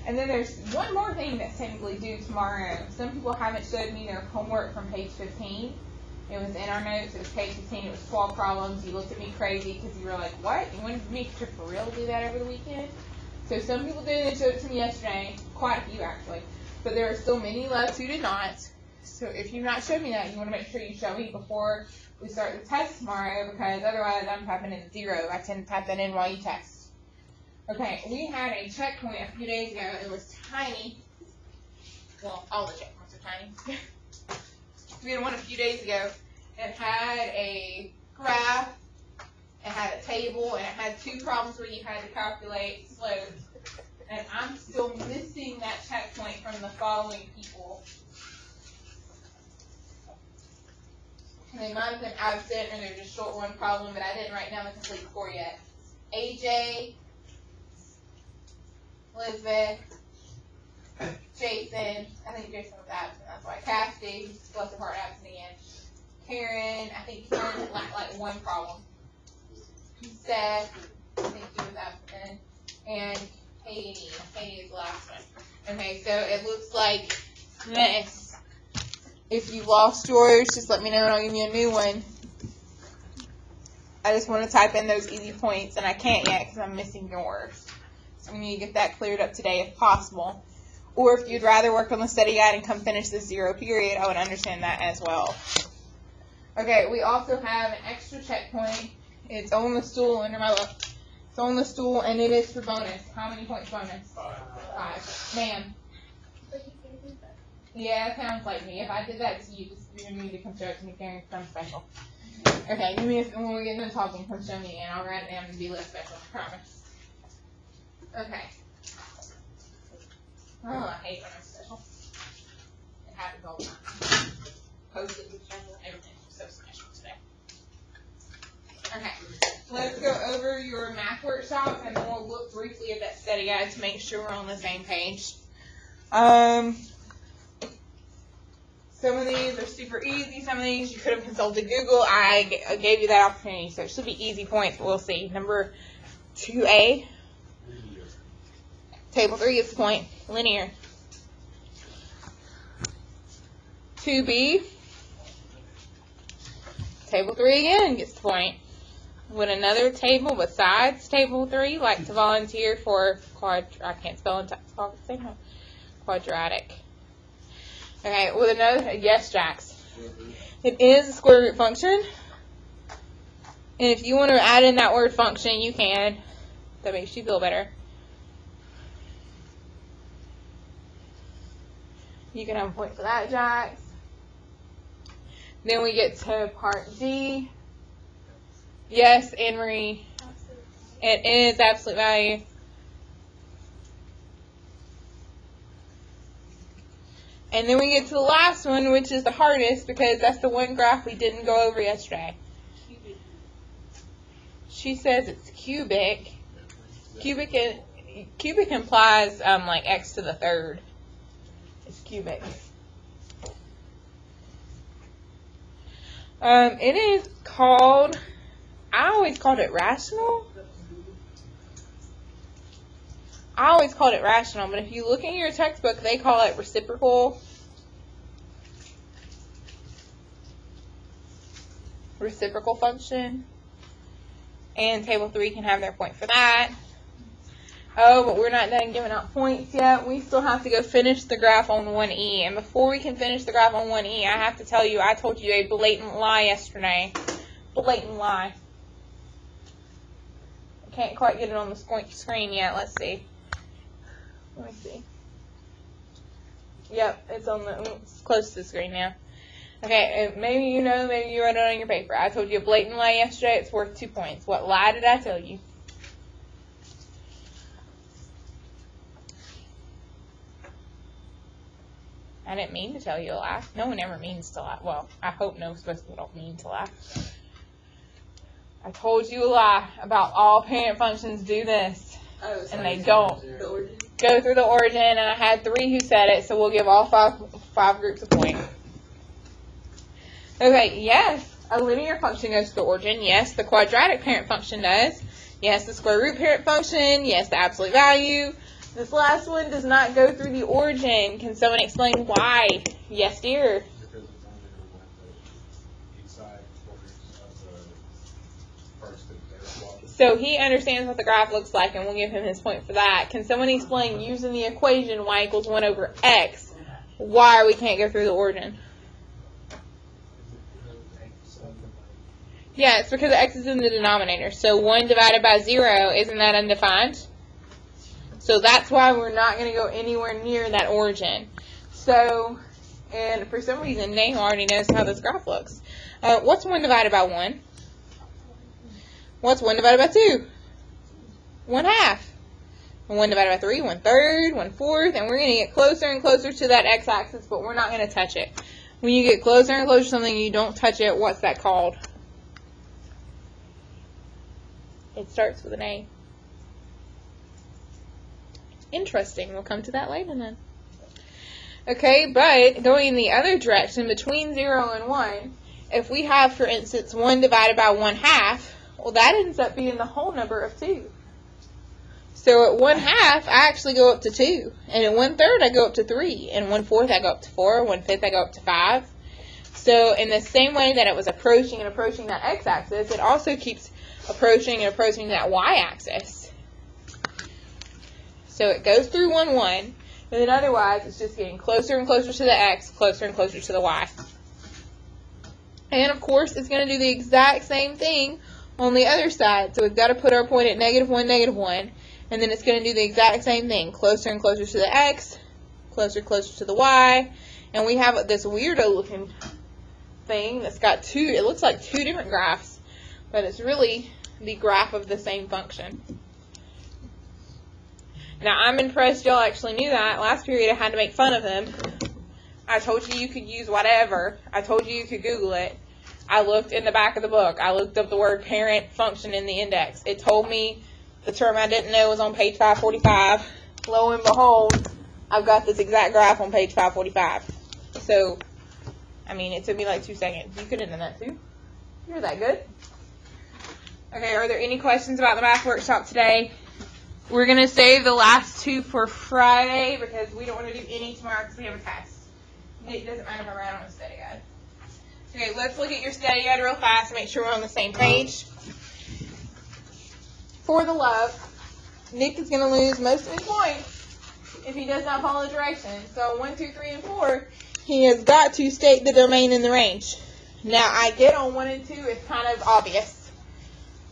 And then there's one more thing that's technically due tomorrow. Some people haven't showed me their homework from page 15. It was in our notes. It was page 15. It was 12 problems. You looked at me crazy because you were like, what? You wanted me to for real do that over the weekend? So some people did and showed it to me yesterday. Quite a few, actually. But there are still many left who did not. So if you've not showed me that, you want to make sure you show me before we start the test tomorrow, because otherwise I'm typing in 0. I tend to type that in while you test. Okay, we had a checkpoint a few days ago. It was tiny. Well, all the checkpoints are tiny. We had one a few days ago. It had a graph, it had a table, and it had 2 problems where you had to calculate slopes. And I'm still missing that checkpoint from the following people. And they might have been absent, or they're just short one problem, but I didn't write down the complete score yet. AJ, Elizabeth, Jason, I think Jason was absent, that's why. Cassidy, bless her heart, absent again. Karen, I think Karen had like 1 problem. Seth, I think he was absent. And Katie. Katie is the last one. Okay, so it looks like this. If you lost yours, just let me know and I'll give you a new one. I just want to type in those easy points, and I can't yet because I'm missing yours. So we need to get that cleared up today if possible. Or if you'd rather work on the study guide and come finish this 0 period, I would understand that as well. Okay, we also have an extra checkpoint. It's on the stool under my left. It's on the stool, and it is for bonus. How many points bonus? 5. Ma'am. Yeah, it sounds like me. If I did that to you, just need to come show it to me, Karen, because I'm special. Okay, give me when we get done talking, come show me, and I'll write it down and be less special. I promise. Okay. Oh, I hate when I'm special. It happens all the time. Post-it was special. Everything was so special today. Okay. Let's go over your math workshop, and then we'll look briefly at that study guide to make sure we're on the same page. Some of these are super easy. Some of these you could have consulted Google. I gave you that opportunity, so it should be easy points. We'll see. Number 2A. Table 3 gets the point. Linear. 2B. Table 3 again gets the point. Would another table besides table 3 like to volunteer for I can't spell and talk at the same time. Quadratic. Okay, with another, yes, Jax. It is a square root function. And if you want to add in that word function, you can. That makes you feel better. You can have a point for that, Jax. Then we get to part D. Yes, Anne-Marie. It is absolute value. And then we get to the last one, which is the hardest, because that's the one graph we didn't go over yesterday. She says it's cubic. Cubic implies like x to the 3rd. It's cubic. It is called, I always called it rational. I always called it rational, but if you look in your textbook, they call it reciprocal. Reciprocal function. And table 3 can have their point for that. Oh, but we're not done giving out points yet. We still have to go finish the graph on 1E. And before we can finish the graph on 1E, I have to tell you, I told you a blatant lie yesterday. Blatant lie. I can't quite get it on the screen yet. Let's see. Let me see. Yep, it's on the, it's close to the screen now. Okay, maybe you know, maybe you wrote it on your paper. I told you a blatant lie yesterday. It's worth 2 points. What lie did I tell you? I didn't mean to tell you a lie. No one ever means to lie. Well, I hope most of us don't mean to lie. I told you a lie about all parent functions do this. Oh, and they don't. Go through the origin, and I had 3 who said it, so we'll give all five groups a point. Okay, yes, a linear function goes to the origin. Yes, the quadratic parent function does. Yes, the square root parent function. Yes, the absolute value. This last one does not go through the origin. Can someone explain why? Yes, dear. Because it's only the inside quarters of the first and third quadrant. So he understands what the graph looks like, and we'll give him his point for that. Can someone explain, using the equation y equals 1 over x, why we can't go through the origin? Yeah, it's because x is in the denominator. So 1 divided by 0, isn't that undefined? So that's why we're not going to go anywhere near that origin. So, and for some reason, Nate already knows how this graph looks. What's 1 divided by 1? What's 1 divided by 2? 1/2. And 1 divided by 3, 1/3, 1/4, and we're going to get closer and closer to that x-axis, but we're not going to touch it. When you get closer and closer to something and you don't touch it, what's that called? It starts with an A. Interesting. We'll come to that later then. Okay, but going in the other direction, between 0 and 1, if we have, for instance, 1 divided by 1/2, well, that ends up being the whole number of 2. So at 1/2, I actually go up to 2. And at 1/3, I go up to 3. And 1/4, I go up to 4. 1/5, I go up to 5. So in the same way that it was approaching and approaching that x-axis, it also keeps approaching and approaching that y-axis. So it goes through 1, 1, and then otherwise it's just getting closer and closer to the x, closer and closer to the y. And of course it's going to do the exact same thing on the other side. So we've got to put our point at -1, -1, and then it's going to do the exact same thing, closer and closer to the x, closer and closer to the y, and we have this weirdo looking thing that's got two, it looks like two different graphs, but it's really the graph of the same function. Now, I'm impressed y'all actually knew that. Last period I had to make fun of him. I told you you could use whatever. I told you you could Google it. I looked in the back of the book. I looked up the word parent function in the index. It told me the term I didn't know was on page 545. Lo and behold, I've got this exact graph on page 545. So, I mean, it took me like 2 seconds. You could have done that too. You're that good. Okay, are there any questions about the math workshop today? We're going to save the last two for Friday because we don't want to do any tomorrow because we have a test. It doesn't matter if I write on a study guide. Okay, let's look at your study guide real fast and make sure we're on the same page. For the love, Nick is going to lose most of his points if he does not follow directions. So 1, 2, 3, and 4, he has got to state the domain in the range. Now, I get on 1 and 2, it's kind of obvious.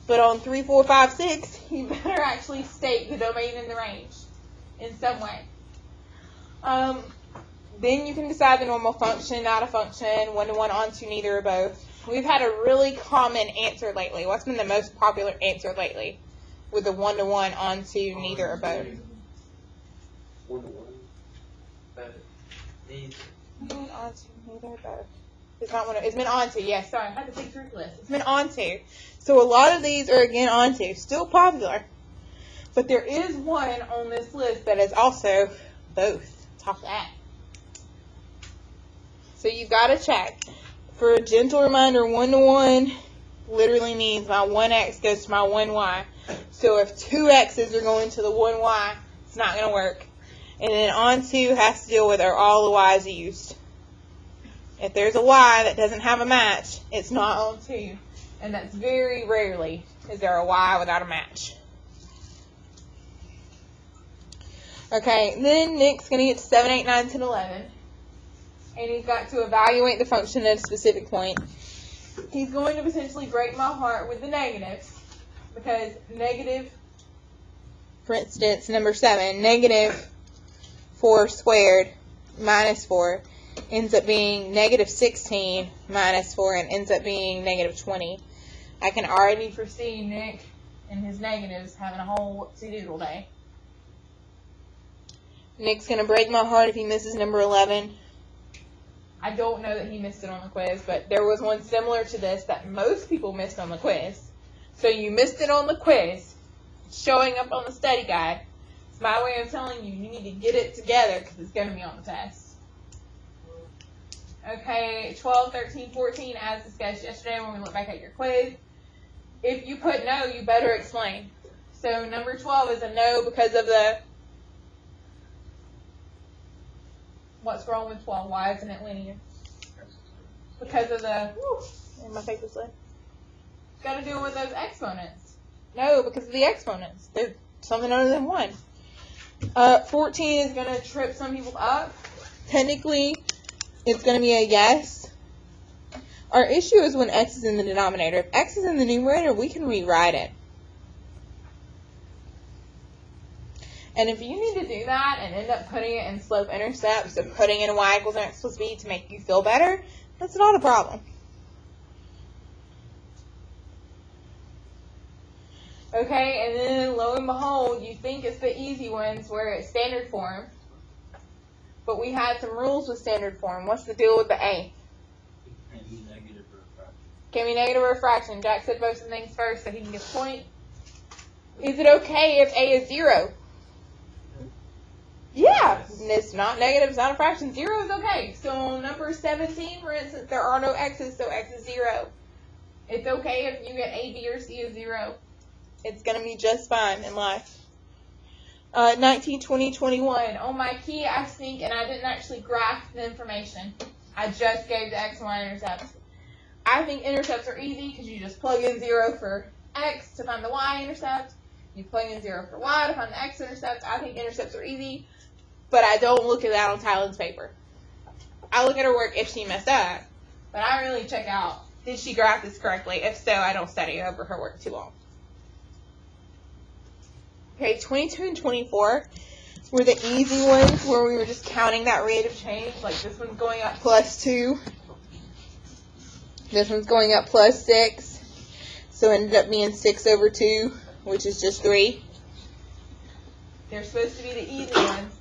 But on 3, 4, 5, 6, you better actually state the domain in the range in some way. Then you can decide the normal function, not a function, 1 to 1, onto, neither or both. We've had a really common answer lately. What's been the most popular answer lately with the 1 to 1, onto, neither or both? 1 to 1. But these. Onto, neither or both. It's not one. It's been onto. Yes, sorry, I had to think through the list. It's been onto. So a lot of these are again onto. Still popular, but there is one on this list that is also both. Top of that. So you've got to check. For a gentle reminder, 1 to 1 literally means my 1x goes to my 1y. So if 2 x's are going to the 1y, it's not going to work. And then onto has to deal with are all the y's used. If there's a y that doesn't have a match, it's not onto. And that's very rarely is there a y without a match. Okay, then Nick's going to get to 7, 8, 9, 10, 11. And he's got to evaluate the function at a specific point. He's going to potentially break my heart with the negatives. Because negative, for instance, number 7, negative 4 squared minus 4 ends up being negative 16 minus 4 and ends up being negative 20. I can already foresee Nick and his negatives having a whole whoopsie-doodle day. Nick's going to break my heart if he misses number 11. I don't know that he missed it on the quiz, but there was one similar to this that most people missed on the quiz. So you missed it on the quiz, showing up on the study guide. It's my way of telling you you need to get it together because it's going to be on the test. Okay, 12, 13, 14, as discussed yesterday when we looked back at your quiz. If you put no, you better explain. So number 12 is a no because of the What's wrong with 12? Why isn't it linear? Because of the, and my paper's left. It's got to do with those exponents. No, because of the exponents. They're something other than 1. 14 is going to trip some people up. Technically, it's going to be a yes. Our issue is when x is in the denominator. If x is in the numerator, we can rewrite it. And if you need to do that and end up putting it in slope-intercept, so putting in y equals mx plus b to make you feel better, that's not a problem. Okay, and then lo and behold, you think it's the easy ones where it's standard form. But we had some rules with standard form. What's the deal with the A? Can be negative or a fraction. Can be negative or a fraction. Jack said both of things first so he can get a point. Is it okay if A is 0? Yeah, it's not negative, it's not a fraction. 0 is okay. So on number 17, for instance, there are no x's, so x is 0. It's okay if you get A, B, or C is 0. It's going to be just fine in life. 19, 20, 21. On my key, I think, and I didn't actually graph the information. I just gave the x and y intercepts. I think intercepts are easy because you just plug in 0 for x to find the y intercept. You plug in 0 for y to find the x intercept. I think intercepts are easy, but I don't look at that on Tylen's paper. I look at her work if she messed up, but I really check out, did she graph this correctly? If so, I don't study over her work too long. Okay, 22 and 24 were the easy ones where we were just counting that rate of change. Like this one's going up plus 2. This one's going up plus 6. So it ended up being 6 over 2, which is just 3. They're supposed to be the easy ones.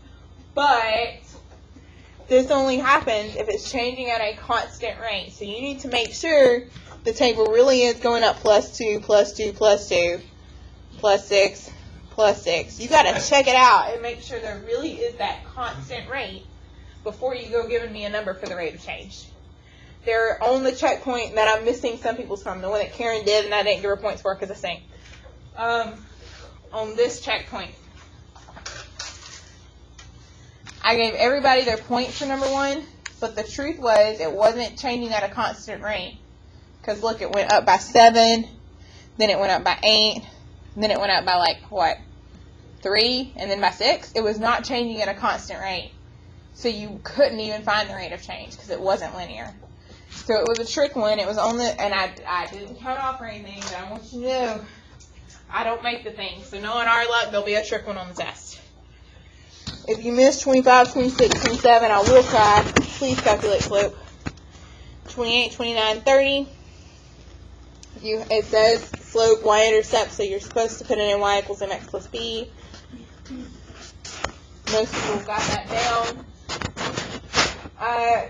But this only happens if it's changing at a constant rate. So you need to make sure the table really is going up plus 2, plus 2, plus 2, plus 6, plus 6. You got to check it out and make sure there really is that constant rate before you go giving me a number for the rate of change. They're on the checkpoint that I'm missing some people's from. The one that Karen did and I didn't give her points for because I sang. On this checkpoint. I gave everybody their points for number 1, but the truth was it wasn't changing at a constant rate. Because look, it went up by 7, then it went up by 8, then it went up by like, what, 3, and then by 6. It was not changing at a constant rate. So you couldn't even find the rate of change because it wasn't linear. So it was a trick one. It was on the, and I didn't count off or anything, but I want you to know, I don't make the things. So knowing our luck, there'll be a trick one on the test. If you miss 25, 26, 27, I will cry. Please calculate slope. 28, 29, 30. It says slope, y-intercept, so you're supposed to put it in y equals mx plus b. Most people got that down.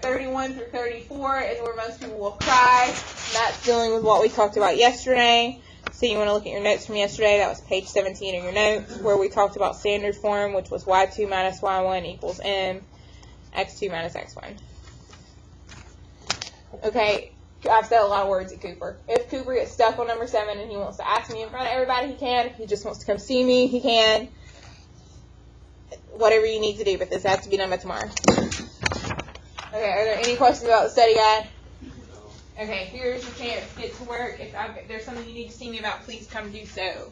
31 through 34 is where most people will cry. That's dealing with what we talked about yesterday. So you want to look at your notes from yesterday. That was page 17 of your notes, where we talked about standard form, which was y2 minus y1 equals m, x2 minus x1. Okay, I've said a lot of words at Cooper. If Cooper gets stuck on number 7 and he wants to ask me in front of everybody, he can. If he just wants to come see me, he can. Whatever you need to do, but this has to be done by tomorrow. Okay, are there any questions about the study guide? Okay, here's your chance to get to work. If there's something you need to see me about, please come do so.